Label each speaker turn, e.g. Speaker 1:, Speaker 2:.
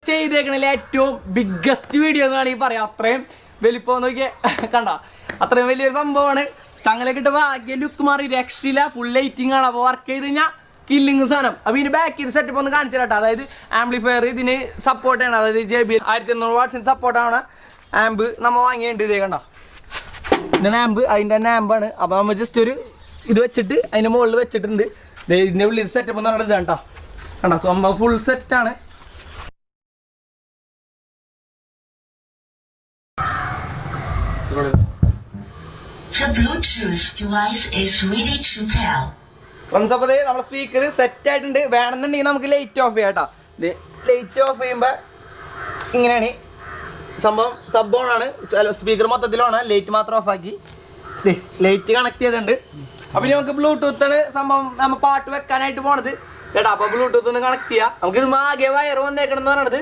Speaker 1: ചെയ്തേക്കണതിൽ ഏറ്റവും biggest video എന്ന് വേണമെങ്കിൽ പറയാം. അത്രയും വലിപ്പം നോക്കിയേ, കണ്ട അത്രയും വലിയൊരു സംഭവമാണ്. ചങ്ങലൊക്കെ ഇട്ട് ഭാഗ്യ ലുക്ക് മാറി രക്ഷയില്ല. ഫുൾ ലൈറ്റിംഗ് ആണ്. അപ്പോൾ വർക്ക് ചെയ്ത് കഴിഞ്ഞാൽ കില്ലിങ് സാധനം. അപ്പോൾ ഇതിന് ബാക്ക് ചെയ്ത് സെറ്റപ്പ് ഒന്ന് കാണിച്ചു തരാം. അതായത് ആംപ്ലിഫയർ ഇതിന് സപ്പോർട്ട് ചെയ്യണം. അതായത് JBL 1200 വാട്ട്സിന് സപ്പോർട്ടാണ് ആംബ് നമ്മൾ വാങ്ങിയിട്ടുണ്ട്. ഇതേ കണ്ട ഇതാണ് ആംബ്, അതിൻ്റെ തന്നെ ആംബാണ്. അപ്പോൾ നമ്മൾ ജസ്റ്റ് ഒരു ഇത് വെച്ചിട്ട് അതിൻ്റെ മുകളിൽ വെച്ചിട്ടുണ്ട്. ഇതിൻ്റെ ഉള്ളിൽ സെറ്റപ്പ് എന്ന് പറയുന്നത് ഇതാണ് കേട്ടോ. കണ്ടോ സംഭവം ഫുൾ സെറ്റാണ്. ഫ്രണ്ട്സപ്പതേ നമ്മുടെ സ്പീക്കർ സെറ്റ് ആയിട്ടുണ്ട്. വേണമെന്നുണ്ടെങ്കിൽ നമുക്ക് ലൈറ്റ് ഓഫ് ചെയ്യാം കേട്ടോ. ലൈറ്റ് ഓഫ് ചെയ്യുമ്പോൾ ഇങ്ങനെയാണ് സംഭവം. സബ് ഓൺ ആണ്, സ്പീക്കർ മൊത്തത്തിലാണ്. ലൈറ്റ് മാത്രം ഓഫാക്കി ലൈറ്റ് കണക്ട് ചെയ്തിട്ടുണ്ട്. അപ്പം ഇനി നമുക്ക് ബ്ലൂടൂത്താണ് സംഭവം. നമ്മൾ പാട്ട് വെക്കാനായിട്ട് പോണത് കേട്ടോ. അപ്പോൾ ബ്ലൂടൂത്ത് ഒന്ന് കണക്ട് ചെയ്യാം. നമുക്കിത് ആകെ വയർ വന്നേക്കണം എന്ന് പറയണത്.